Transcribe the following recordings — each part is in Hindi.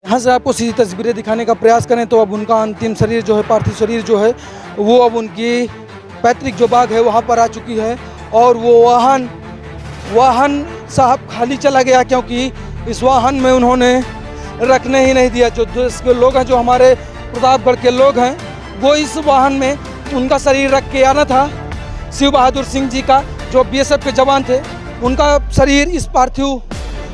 यहाँ से आपको सीधी तस्वीरें दिखाने का प्रयास करें तो अब उनका अंतिम शरीर जो है, पार्थिव शरीर जो है वो अब उनकी पैतृक जो बाग है वहाँ पर आ चुकी है। और वो वाहन साहब खाली चला गया, क्योंकि इस वाहन में उन्होंने रखने ही नहीं दिया। जो देश के लोग हैं, जो हमारे प्रतापगढ़ के लोग हैं, वो इस वाहन में उनका शरीर रख के आना था। शिव बहादुर सिंह जी का, जो बीएसएफ के जवान थे, उनका शरीर इस पार्थिव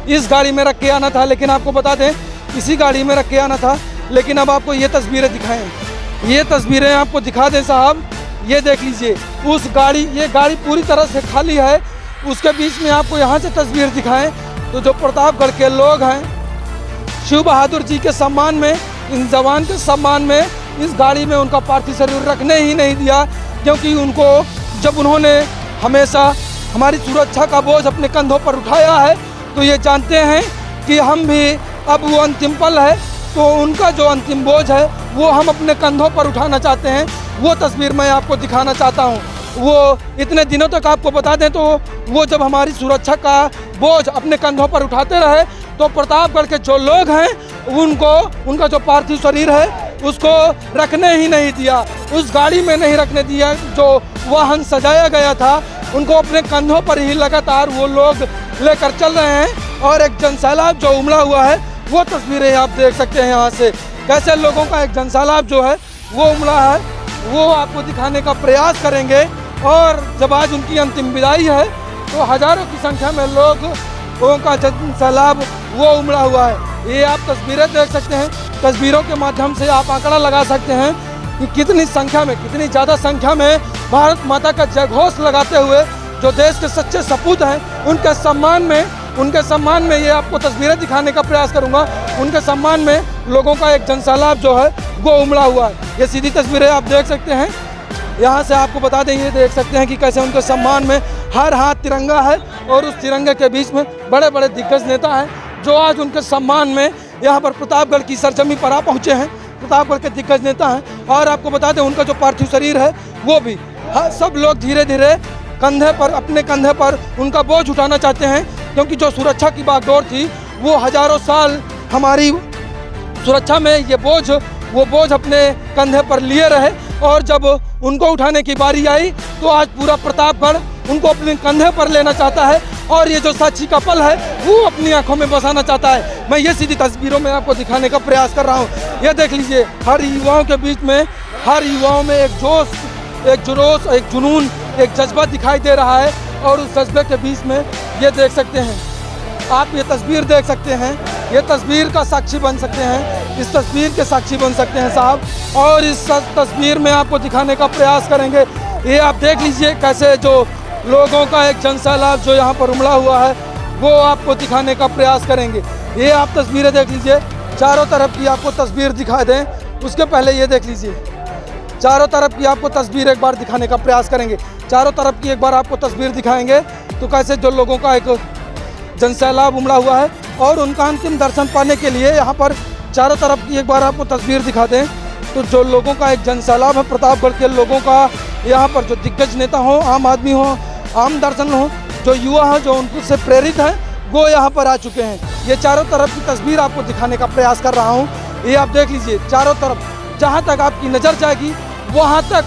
इस गाड़ी में रख के आना था। लेकिन आपको बता दें, इसी गाड़ी में रख के आना था। लेकिन अब आपको ये तस्वीरें दिखाएं, ये तस्वीरें आपको दिखा दें साहब, ये देख लीजिए ये गाड़ी पूरी तरह से खाली है। उसके बीच में आपको यहाँ से तस्वीर दिखाएं तो जो प्रतापगढ़ के लोग हैं, शिव बहादुर जी के सम्मान में, इन जवान के सम्मान में इस गाड़ी में उनका पार्थिव शरीर रखने ही नहीं दिया। क्योंकि उनको, जब उन्होंने हमेशा हमारी सुरक्षा का बोझ अपने कंधों पर उठाया है, तो ये जानते हैं कि हम भी अब वो अंतिम पल है, तो उनका जो अंतिम बोझ है वो हम अपने कंधों पर उठाना चाहते हैं। वो तस्वीर मैं आपको दिखाना चाहता हूँ। वो इतने दिनों तक आपको बता दें तो वो जब हमारी सुरक्षा का बोझ अपने कंधों पर उठाते रहे, तो प्रतापगढ़ के जो लोग हैं उनका जो पार्थिव शरीर है उसको रखने ही नहीं दिया, उस गाड़ी में नहीं रखने दिया। जो वाहन सजाया गया था उनको अपने कंधों पर ही लगातार वो लोग लेकर चल रहे हैं। और एक जनसैलाब जो उमड़ा हुआ है, वो तस्वीरें आप देख सकते हैं। यहाँ से कैसे लोगों का एक जनसैलाब जो है वो उमड़ा है, वो आपको दिखाने का प्रयास करेंगे। और जब आज उनकी अंतिम विदाई है तो हज़ारों की संख्या में लोगों का जनसैलाब वो उमड़ा हुआ है। ये आप तस्वीरें देख सकते हैं। तस्वीरों के माध्यम से आप आंकड़ा लगा सकते हैं कि कितनी ज़्यादा संख्या में भारत माता का जयघोष लगाते हुए जो देश के सच्चे सपूत हैं, उनके सम्मान में ये आपको तस्वीरें दिखाने का प्रयास करूंगा। उनके सम्मान में लोगों का एक जनसैलाब जो है वो उमड़ा हुआ है। ये सीधी तस्वीरें आप देख सकते हैं। यहाँ से आपको बता दें, ये देख सकते हैं कि कैसे उनके सम्मान में हर हाथ तिरंगा है और उस तिरंगे के बीच में बड़े बड़े दिग्गज नेता हैं जो आज उनके सम्मान में यहाँ पर प्रतापगढ़ की सरजमी पर आ पहुँचे हैं। प्रतापगढ़ के दिग्गज नेता हैं। और आपको बता दें, उनका जो पार्थिव शरीर है वो भी सब लोग धीरे धीरे अपने कंधे पर उनका बोझ उठाना चाहते हैं। क्योंकि जो सुरक्षा की बागडोर थी वो हज़ारों साल हमारी सुरक्षा में वो बोझ अपने कंधे पर लिए रहे। और जब उनको उठाने की बारी आई तो आज पूरा प्रतापगढ़ उनको अपने कंधे पर लेना चाहता है। और ये जो साक्षी का पल है वो अपनी आंखों में बसाना चाहता है। मैं ये सीधी तस्वीरों में आपको दिखाने का प्रयास कर रहा हूँ। ये देख लीजिए, हर युवाओं के बीच में, हर युवाओं में एक जोश, एक जुनून, एक जुनून, एक जज्बा दिखाई दे रहा है। और उस जज्बे के बीच में ये देख सकते हैं आप, ये तस्वीर देख सकते हैं। ये तस्वीर का साक्षी बन सकते हैं, इस तस्वीर के साक्षी बन सकते हैं साहब। और इस तस्वीर में आपको दिखाने का प्रयास करेंगे। ये आप देख लीजिए कैसे जो लोगों का एक जनसैलाब जो यहाँ पर उमड़ा हुआ है वो आपको दिखाने का प्रयास करेंगे। ये आप तस्वीरें देख लीजिए, चारों तरफ की आपको तस्वीर दिखा दें। उसके पहले ये देख लीजिए, चारों तरफ की आपको तस्वीर एक बार दिखाने का प्रयास करेंगे। चारों तरफ की एक बार आपको तस्वीर दिखाएंगे तो कैसे जो लोगों का एक जनसैलाब उमड़ा हुआ है। और उनका अंतिम दर्शन पाने के लिए यहाँ पर चारों तरफ की एक बार आपको तस्वीर दिखा दें तो जो लोगों का एक जनसैलाब है, प्रतापगढ़ के लोगों का, यहाँ पर जो दिग्गज नेता हो, आम आदमी हो, आम दर्शन हो, जो युवा हैं जो उनसे प्रेरित हैं, वो यहाँ पर आ चुके हैं। ये चारों तरफ की तस्वीर आपको दिखाने का प्रयास कर रहा हूँ। ये आप देख लीजिए, चारों तरफ जहाँ तक आपकी नज़र जाएगी वहाँ तक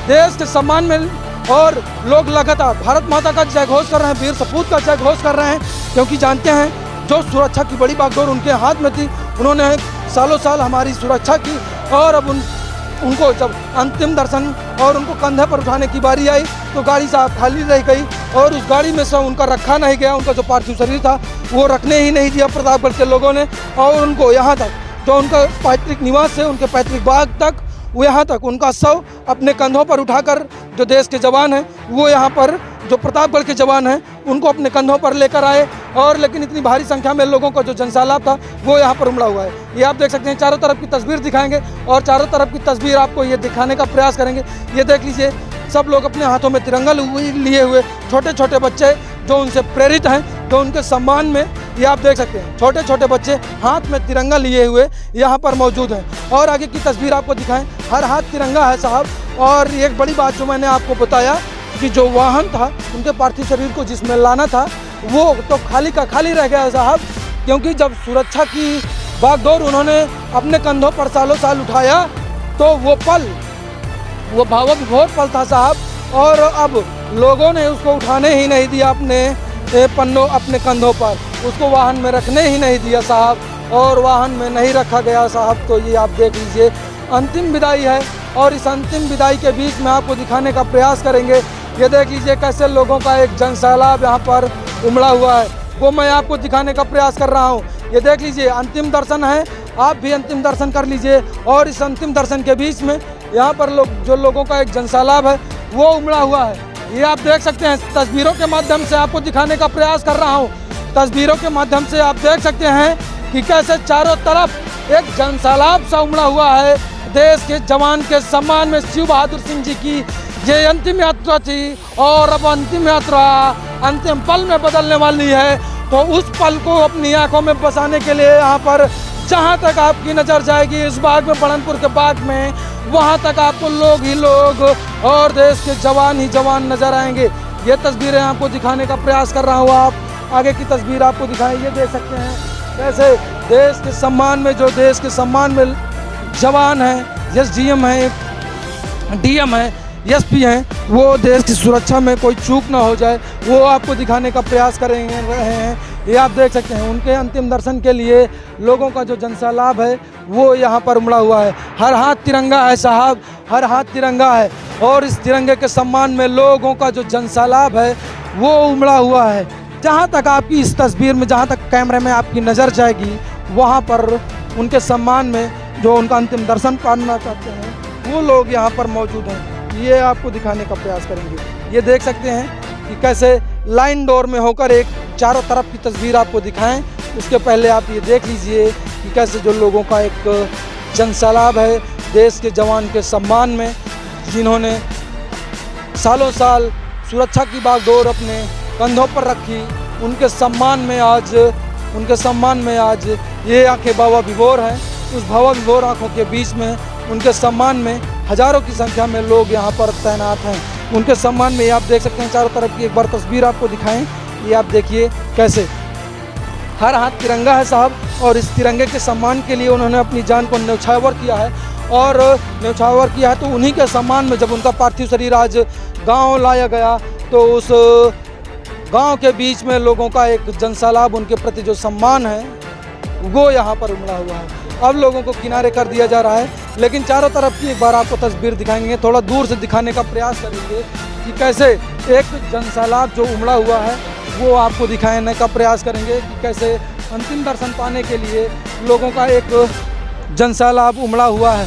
देश के सम्मान में और लोग लगातार भारत माता का जयघोष कर रहे हैं, वीर सपूत का जयघोष कर रहे हैं। क्योंकि जानते हैं जो सुरक्षा की बड़ी बागडोर उनके हाथ में थी, उन्होंने सालों साल हमारी सुरक्षा की। और अब उनको जब अंतिम दर्शन और उनको कंधे पर उठाने की बारी आई तो गाड़ी साहब खाली रह गई और उस गाड़ी में से उनका रखा नहीं गया। उनका जो पार्थिव शरीर था वो रखने ही नहीं दिया प्रतापगढ़ के लोगों ने। और उनको यहाँ तक जो उनका पैतृक निवास है, उनके पैतृक बाग तक, वो यहाँ तक उनका शव अपने कंधों पर उठाकर जो देश के जवान हैं वो यहाँ पर, जो प्रतापगढ़ के जवान हैं, उनको अपने कंधों पर लेकर आए। और लेकिन इतनी भारी संख्या में लोगों का जो जनसैलाब था वो यहाँ पर उमड़ा हुआ है। ये आप देख सकते हैं। चारों तरफ की तस्वीर दिखाएंगे और चारों तरफ की तस्वीर आपको ये दिखाने का प्रयास करेंगे। ये देख लीजिए, सब लोग अपने हाथों में तिरंगा लिए हुए, छोटे छोटे बच्चे जो उनसे प्रेरित हैं, जो उनके सम्मान में, ये आप देख सकते हैं, छोटे छोटे बच्चे हाथ में तिरंगा लिए हुए यहाँ पर मौजूद हैं। और आगे की तस्वीर आपको दिखाएं, हर हाथ तिरंगा है साहब। और एक बड़ी बात जो मैंने आपको बताया कि जो वाहन था उनके पार्थिव शरीर को जिसमें लाना था वो तो खाली का खाली रह गया साहब। क्योंकि जब सुरक्षा की बागडोर उन्होंने अपने कंधों पर सालों साल उठाया, तो वो पल, वो भावुक विभोर पल था साहब, और अब लोगों ने उसको उठाने ही नहीं दिया अपने कंधों पर, उसको वाहन में रखने ही नहीं दिया साहब, और वाहन में नहीं रखा गया साहब। तो ये आप देख लीजिए अंतिम विदाई है, और इस अंतिम विदाई के बीच में आपको दिखाने का प्रयास करेंगे। ये देख लीजिए कैसे लोगों का एक जनसैलाब यहाँ पर उमड़ा हुआ है, वो मैं आपको दिखाने का प्रयास कर रहा हूँ। ये देख लीजिए अंतिम दर्शन है, आप भी अंतिम दर्शन कर लीजिए। और इस अंतिम दर्शन के बीच में यहाँ पर लोगों का एक जनसैलाब है वो उमड़ा हुआ है, ये आप देख सकते हैं। तस्वीरों के माध्यम से आपको दिखाने का प्रयास कर रहा हूँ। तस्वीरों के माध्यम से आप देख सकते हैं कि कैसे चारों तरफ एक जनसैलाब सा उमड़ा हुआ है। देश के जवान के सम्मान में शिव बहादुर सिंह जी की ये अंतिम यात्रा थी, और अब अंतिम यात्रा अंतिम पल में बदलने वाली है। तो उस पल को अपनी आंखों में बसाने के लिए यहाँ पर जहाँ तक आपकी नज़र जाएगी इस बाग में, बड़नपुर के बाग में, वहाँ तक आपको लोग ही लोग और देश के जवान ही जवान नज़र आएंगे। ये तस्वीरें आपको दिखाने का प्रयास कर रहा हूँ। आप आगे की तस्वीर आपको दिखाएं, ये देख सकते हैं कैसे देश के सम्मान में, जो देश के सम्मान में जवान हैं, एसडीएम हैं, डीएम हैं, एसपी हैं, वो देश की सुरक्षा में कोई चूक ना हो जाए, वो आपको दिखाने का प्रयास कर रहे हैं। ये आप देख सकते हैं उनके अंतिम दर्शन के लिए लोगों का जो जनसैलाब है वो यहाँ पर उमड़ा हुआ है। हर हाथ तिरंगा है साहब, हर हाथ तिरंगा है, और इस तिरंगे के सम्मान में लोगों का जो जनसैलाब है वो उमड़ा हुआ है। जहाँ तक आपकी इस तस्वीर में, जहाँ तक कैमरे में आपकी नज़र जाएगी, वहाँ पर उनके सम्मान में जो उनका अंतिम दर्शन करना चाहते हैं वो लोग यहाँ पर मौजूद हैं। ये आपको दिखाने का प्रयास करेंगे। ये देख सकते हैं कि कैसे लाइन डोर में होकर एक चारों तरफ की तस्वीर आपको दिखाएं। उसके पहले आप ये देख लीजिए कि कैसे जो लोगों का एक जनसैलाब है देश के जवान के सम्मान में, जिन्होंने सालों साल सुरक्षा की बागडोर अपने कंधों पर रखी, उनके सम्मान में आज ये आंखें भावा विभोर हैं। उस भावा विभोर आंखों के बीच में उनके सम्मान में हज़ारों की संख्या में लोग यहाँ पर तैनात हैं। उनके सम्मान में आप देख सकते हैं चारों तरफ की एक बार तस्वीर आपको दिखाएं। ये आप देखिए कैसे हर हाथ तिरंगा है साहब, और इस तिरंगे के सम्मान के लिए उन्होंने अपनी जान को न्यौछावर किया है, और न्यौछावर किया है। तो उन्हीं के सम्मान में जब उनका पार्थिव शरीर आज गांव लाया गया, तो उस गांव के बीच में लोगों का एक जनसैलाब, उनके प्रति जो सम्मान है वो यहाँ पर उमड़ा हुआ है। अब लोगों को किनारे कर दिया जा रहा है, लेकिन चारों तरफ की एक बार आपको तस्वीर दिखाएंगे, थोड़ा दूर से दिखाने का प्रयास करेंगे कि कैसे एक जनसैलाब जो उमड़ा हुआ है वो आपको दिखाने का प्रयास करेंगे कि कैसे अंतिम दर्शन पाने के लिए लोगों का एक जनसैलाब उमड़ा हुआ है।